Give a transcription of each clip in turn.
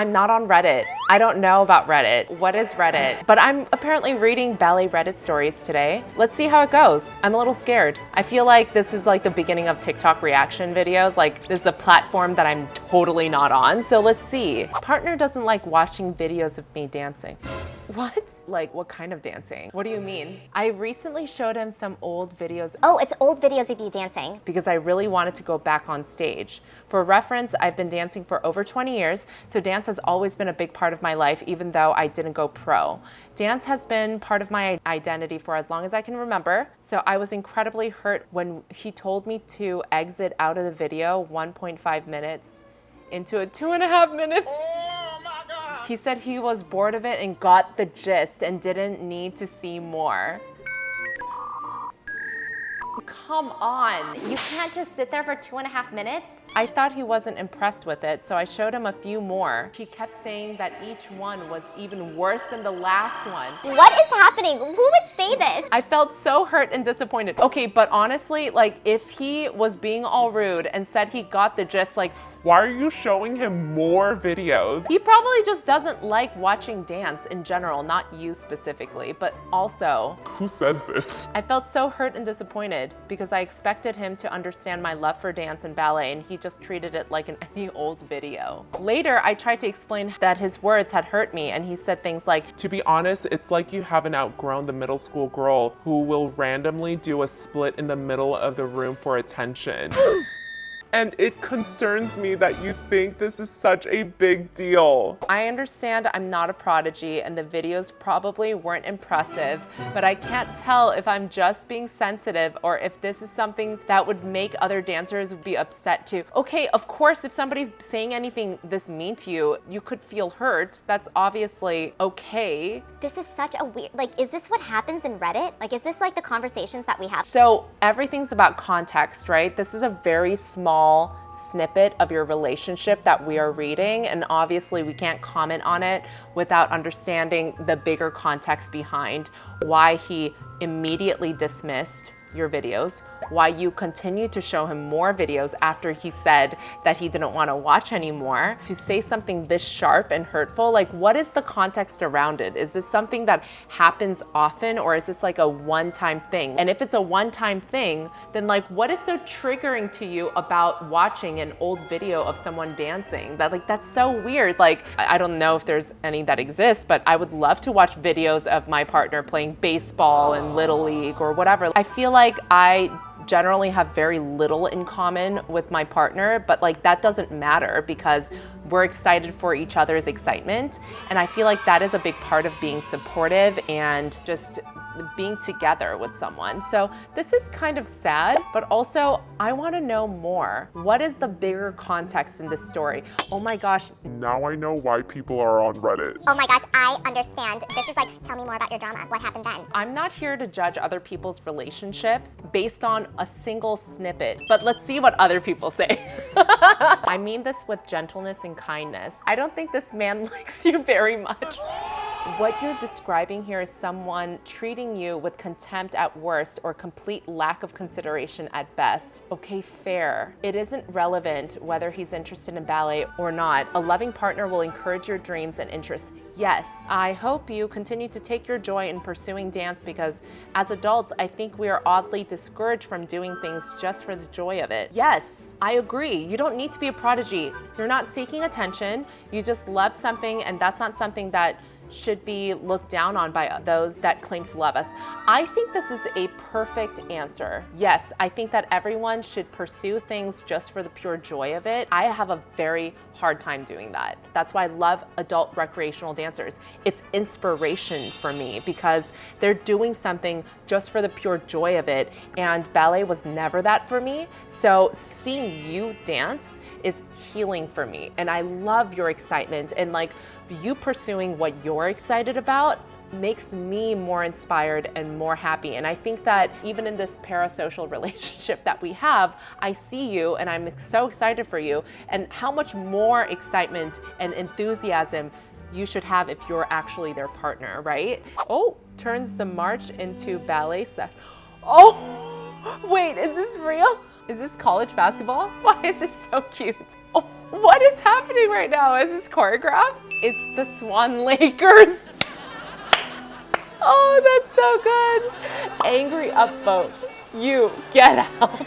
I'm not on Reddit. I don't know about Reddit. What is Reddit? But I'm apparently reading ballet Reddit stories today. Let's see how it goes. I'm a little scared. I feel like this is like the beginning of TikTok reaction videos. Like this is a platform that I'm totally not on. So let's see. Partner doesn't like watching videos of me dancing. What? Like, what kind of dancing? What do you mean? I recently showed him some old videos. Oh, it's old videos of you dancing. Because I really wanted to go back on stage. For reference, I've been dancing for over 20 years, so dance has always been a big part of my life, even though I didn't go pro. Dance has been part of my identity for as long as I can remember, so I was incredibly hurt when he told me to exit out of the video 1.5 minutes into a 2.5 minute. He said he was bored of it and got the gist and didn't need to see more. Come on, You can't just sit there for 2.5 minutes? I thought he wasn't impressed with it, so I showed him a few more. He kept saying that each one was even worse than the last one. What is happening? Who would say this? I felt so hurt and disappointed. Okay, but honestly, like if he was being all rude and said he got the gist, like, why are you showing him more videos? he probably just doesn't like watching dance in general, not you specifically, but also. Who says this? I felt so hurt and disappointed because I expected him to understand my love for dance and ballet, and he just treated it like in any old video. Later, I tried to explain that his words had hurt me, and he said things like, To be honest, it's like you haven't outgrown the middle school girl who will randomly do a split in the middle of the room for attention. And it concerns me that you think this is such a big deal. I understand I'm not a prodigy and the videos probably weren't impressive, but I can't tell if I'm just being sensitive or if this is something that would make other dancers be upset too. Okay, of course, if somebody's saying anything this mean to you, you could feel hurt. That's obviously okay. This is such a weird, like, is this what happens in Reddit? Like, is this like the conversations that we have? So everything's about context, right? This is a very small snippet of your relationship that we are reading, and obviously we can't comment on it without understanding the bigger context behind why he immediately dismissed your videos, why you continue to show him more videos after he said that he didn't want to watch anymore. To say something this sharp and hurtful, like what is the context around it? Is this something that happens often, or is this like a one-time thing? And if it's a one-time thing, then like what is so triggering to you about watching an old video of someone dancing? That's so weird. Like, I don't know if there's any that exist, but I would love to watch videos of my partner playing baseball and Little League or whatever. I feel like I generally have very little in common with my partner, but like that doesn't matter because we're excited for each other's excitement. And I feel like that is a big part of being supportive and just being together with someone. So this is kind of sad, but also I want to know more. What is the bigger context in this story? Oh my gosh. Now I know why people are on Reddit. Oh my gosh, I understand. This is like, tell me more about your drama. What happened then? I'm not here to judge other people's relationships based on a single snippet, but let's see what other people say. I mean this with gentleness and kindness. I don't think this man likes you very much. What you're describing here is someone treating you with contempt at worst or complete lack of consideration at best. Okay, fair. It isn't relevant whether he's interested in ballet or not. A loving partner will encourage your dreams and interests. Yes, I hope you continue to take your joy in pursuing dance because as adults, I think we are oddly discouraged from doing things just for the joy of it. Yes, I agree. You don't need to be a prodigy. You're not seeking attention. You just love something, and that's not something that should be looked down on by those that claim to love us. I think this is a perfect answer. Yes, I think that everyone should pursue things just for the pure joy of it. I have a very hard time doing that. That's why I love adult recreational dancers. It's inspiration for me because they're doing something just for the pure joy of it, and ballet was never that for me. So seeing you dance is healing for me, and I love your excitement, and like you pursuing what you're excited about makes me more inspired and more happy. And I think that even in this parasocial relationship that we have, I see you and I'm so excited for you, and how much more excitement and enthusiasm you should have if you're actually their partner, right? Oh, turns the march into ballet set. Oh, wait, is this real? Is this college basketball? Why is this so cute? Oh. What is happening right now? Is this choreographed? It's the Swan Lakers. Oh, that's so good. Angry upvote. You get out.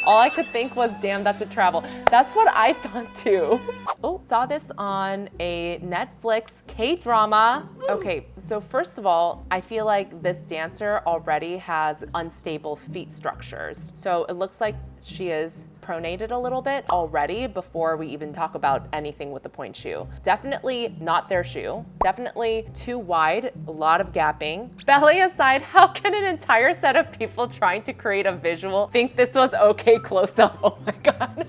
All I could think was, damn, that's a travel. That's what I thought too. Oh, saw this on a Netflix K-drama. Okay, so first of all, I feel like this dancer already has unstable feet structures. So it looks like she is pronated a little bit already before we even talk about anything with the pointe shoe. Definitely not their shoe. Definitely too wide, a lot of gapping. Ballet aside, how can an entire set of people trying to create a visual think this was okay close up? Oh my God.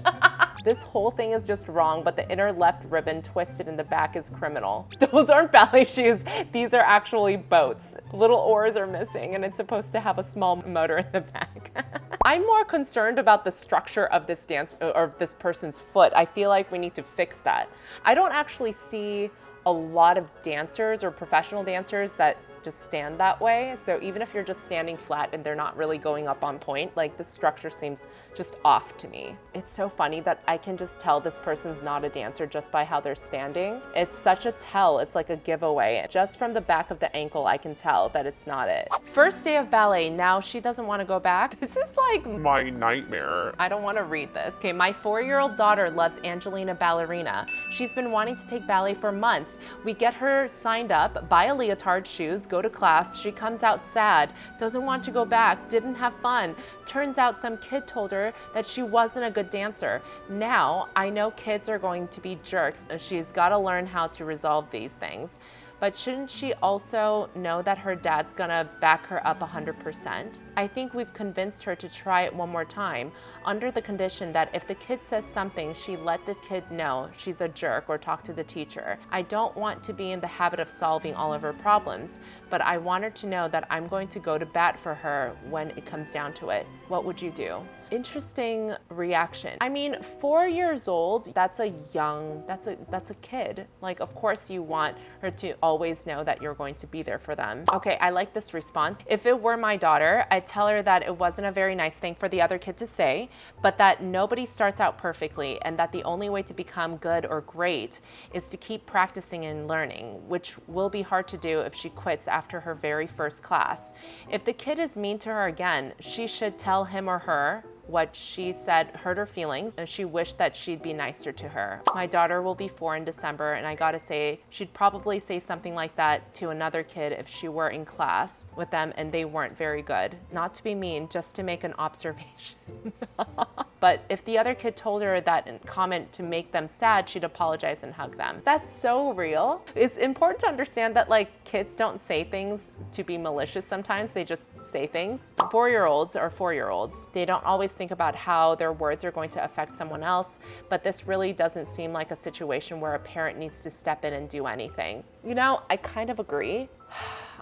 This whole thing is just wrong, but the inner left ribbon twisted in the back is criminal. Those aren't ballet shoes. These are actually boats. Little oars are missing, and it's supposed to have a small motor in the back. I'm more concerned about the structure of this dance or this person's foot. I feel like we need to fix that. I don't actually see a lot of dancers or professional dancers that just stand that way. So even if you're just standing flat and they're not really going up on point, like the structure seems just off to me. It's so funny that I can just tell this person's not a dancer just by how they're standing. It's such a tell, it's like a giveaway. Just from the back of the ankle, I can tell that it's not it. First day of ballet, now she doesn't want to go back. This is like My nightmare. I don't want to read this. Okay, my 4-year-old daughter loves Angelina Ballerina. She's been wanting to take ballet for months. We get her signed up, buy a leotard, shoes, go to class. She comes out sad, doesn't want to go back, didn't have fun. Turns out some kid told her that she wasn't a good dancer. Now, I know kids are going to be jerks and she's got to learn how to resolve these things. But shouldn't she also know that her dad's gonna back her up 100%? I think we've convinced her to try it one more time, under the condition that if the kid says something, she let the kid know she's a jerk or talk to the teacher. I don't want to be in the habit of solving all of her problems, but I want her to know that I'm going to go to bat for her when it comes down to it. What would you do? Interesting reaction. I mean, 4 years old, that's a kid. Like, of course you want her to always know that you're going to be there for them. Okay, I like this response. If it were my daughter, I'd tell her that it wasn't a very nice thing for the other kid to say, but that nobody starts out perfectly and that the only way to become good or great is to keep practicing and learning, which will be hard to do if she quits after her very first class. If the kid is mean to her again, she should tell him or her what she said hurt her feelings, and she wished that she'd be nicer to her. My daughter will be 4 in December, and I gotta say, she'd probably say something like that to another kid if she were in class with them and they weren't very good. Not to be mean, just to make an observation. But if the other kid told her that comment to make them sad, she'd apologize and hug them. That's so real. It's important to understand that, like, kids don't say things to be malicious sometimes, they just say things. 4-year-olds are 4-year-olds. They don't always think about how their words are going to affect someone else, but this really doesn't seem like a situation where a parent needs to step in and do anything. You know, I kind of agree.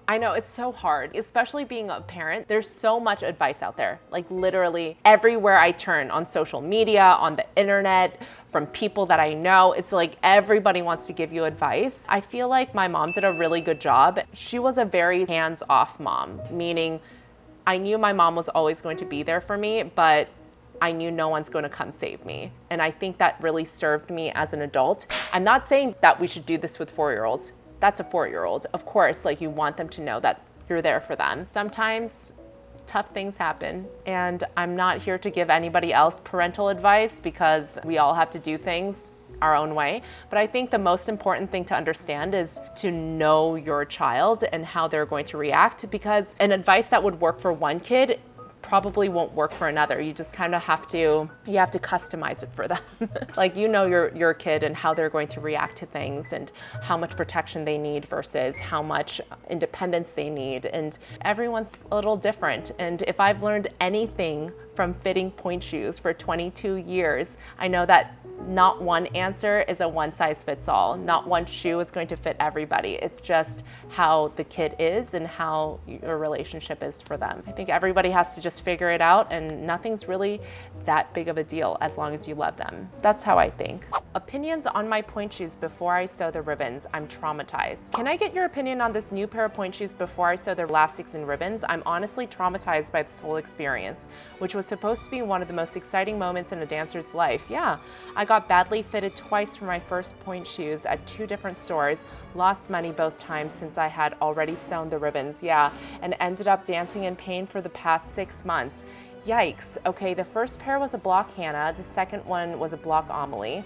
I know it's so hard, especially being a parent. There's so much advice out there, like literally everywhere I turn, on social media, on the internet, from people that I know. It's like everybody wants to give you advice. I feel like my mom did a really good job. She was a very hands-off mom, meaning I knew my mom was always going to be there for me, but I knew no one's going to come save me. And I think that really served me as an adult. I'm not saying that we should do this with 4-year-olds. That's a 4-year-old. Of course, like, you want them to know that you're there for them. Sometimes tough things happen, and I'm not here to give anybody else parental advice because we all have to do things our own way. But I think the most important thing to understand is to know your child and how they're going to react, because an advice that would work for one kid probably won't work for another. You just kind of have to customize it for them. Like, you know your kid and how they're going to react to things and how much protection they need versus how much independence they need. And everyone's a little different. And if I've learned anything from fitting pointe shoes for 22 years, I know that not one answer is a one-size-fits-all. Not one shoe is going to fit everybody. It's just how the kid is and how your relationship is for them. I think everybody has to just figure it out, and nothing's really that big of a deal as long as you love them. That's how I think. Opinions on my pointe shoes before I sew the ribbons. I'm traumatized. Can I get your opinion on this new pair of pointe shoes before I sew the elastics and ribbons? I'm honestly traumatized by this whole experience, which was supposed to be one of the most exciting moments in a dancer's life. Yeah, I got badly fitted twice for my first pointe shoes at 2 different stores, lost money both times since I had already sewn the ribbons, yeah, and ended up dancing in pain for the past 6 months. Yikes. Okay, the first pair was a block Hannah, the second one was a block Amelie.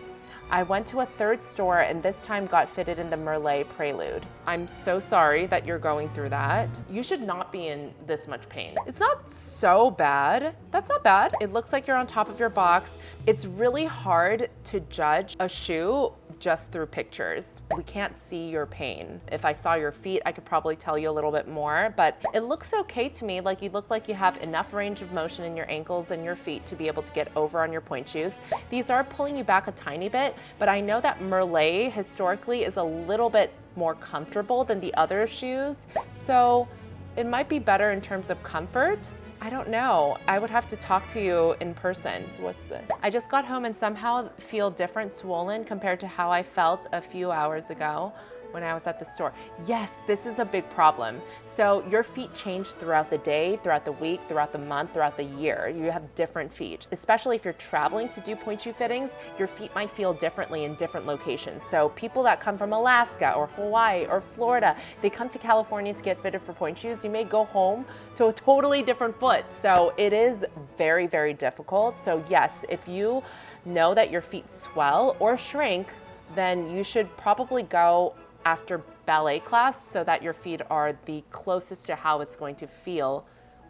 I went to a 3rd store and this time got fitted in the Merlet Prelude. I'm so sorry that you're going through that. You should not be in this much pain. It's not so bad. That's not bad. It looks like you're on top of your box. It's really hard to judge a shoe just through pictures. We can't see your pain. If I saw your feet, I could probably tell you a little bit more, but it looks okay to me. Like you look like you have enough range of motion in your ankles and your feet to be able to get over on your pointe shoes. These are pulling you back a tiny bit, but I know that Merlet historically is a little bit more comfortable than the other shoes, so it might be better in terms of comfort. I don't know. I would have to talk to you in person. So what's this? I just got home and somehow feel different swollen compared to how I felt a few hours ago when I was at the store. Yes, this is a big problem. So your feet change throughout the day, throughout the week, throughout the month, throughout the year. You have different feet. Especially if you're traveling to do pointe shoe fittings, your feet might feel differently in different locations. So people that come from Alaska or Hawaii or Florida, they come to California to get fitted for pointe shoes. You may go home to a totally different foot. So it is very, very difficult. So yes, if you know that your feet swell or shrink, then you should probably go after ballet class so that your feet are the closest to how it's going to feel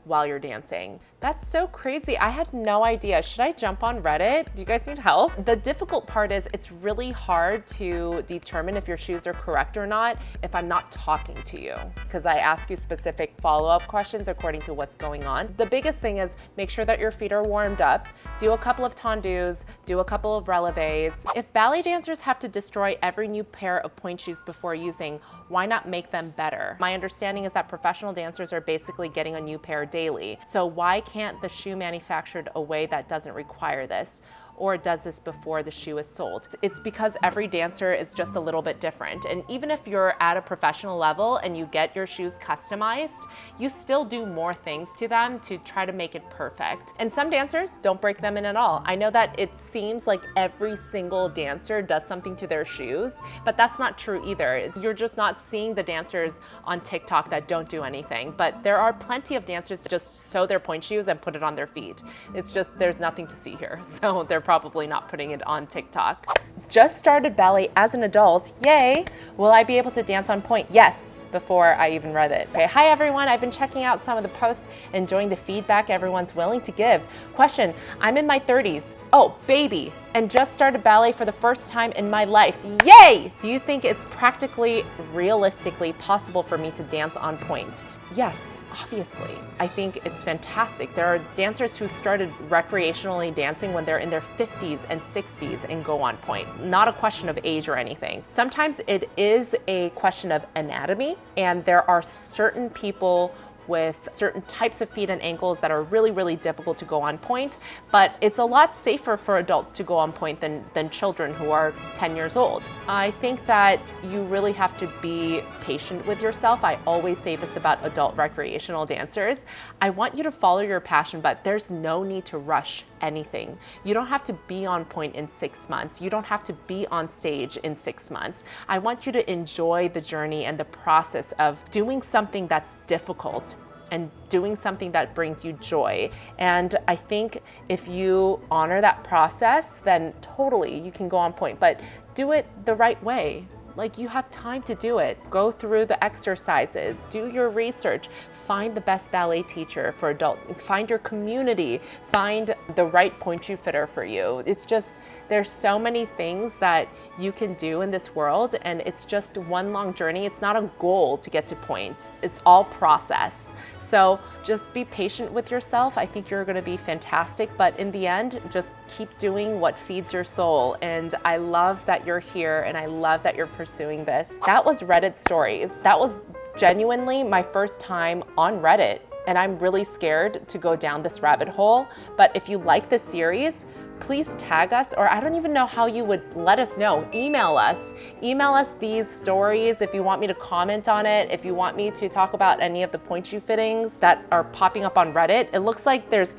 while you're dancing. That's so crazy. I had no idea. Should I jump on Reddit? Do you guys need help? The difficult part is it's really hard to determine if your shoes are correct or not if I'm not talking to you, because I ask you specific follow-up questions according to what's going on. The biggest thing is make sure that your feet are warmed up, do a couple of tendus, do a couple of releves. If ballet dancers have to destroy every new pair of pointe shoes before using, why not make them better? My understanding is that professional dancers are basically getting a new pair daily. So why can't the shoe manufactured a way that doesn't require this? Or does this before the shoe is sold? It's because every dancer is just a little bit different. And even if you're at a professional level and you get your shoes customized, you still do more things to them to try to make it perfect. And some dancers don't break them in at all. I know that it seems like every single dancer does something to their shoes, but that's not true either. You're just not seeing the dancers on TikTok that don't do anything. But there are plenty of dancers that just sew their pointe shoes and put it on their feet. It's just, there's nothing to see here. So they're probably not putting it on TikTok. Just started ballet as an adult, yay! Will I be able to dance on pointe? Yes, before I even read it. Okay, hi everyone, I've been checking out some of the posts, enjoying the feedback everyone's willing to give. Question, I'm in my 30s, oh baby, and just started ballet for the first time in my life, yay! Do you think it's practically, realistically possible for me to dance on pointe? Yes, obviously. I think it's fantastic. There are dancers who started recreationally dancing when they're in their 50s and 60s and go on pointe. Not a question of age or anything. Sometimes it is a question of anatomy, and there are certain people with certain types of feet and ankles that are really, really difficult to go on pointe, but it's a lot safer for adults to go on pointe than children who are 10 years old. I think that you really have to be patient with yourself. I always say this about adult recreational dancers. I want you to follow your passion, but there's no need to rush anything. You don't have to be on pointe in 6 months. You don't have to be on stage in 6 months. I want you to enjoy the journey and the process of doing something that's difficult and doing something that brings you joy. And I think if you honor that process, then totally you can go on pointe, but do it the right way. Like, you have time to do it. Go through the exercises, do your research, find the best ballet teacher for adult, find your community, find the right pointe shoe fitter for you. It's just, there's so many things that you can do in this world, and it's just one long journey. It's not a goal to get to pointe. It's all process. So just be patient with yourself. I think you're gonna be fantastic, but in the end, just keep doing what feeds your soul. And I love that you're here, and I love that you're pursuing this. That was Reddit stories. That was genuinely my first time on Reddit, and I'm really scared to go down this rabbit hole. But if you like this series, please tag us, or I don't even know how you would let us know. Email us. Email us these stories if you want me to comment on it, if you want me to talk about any of the pointe shoe fittings that are popping up on Reddit. It looks like there's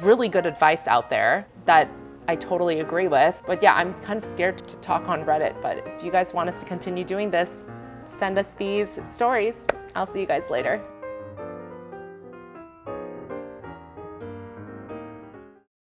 really good advice out there that I totally agree with. But yeah, I'm kind of scared to talk on Reddit. But if you guys want us to continue doing this, send us these stories. I'll see you guys later.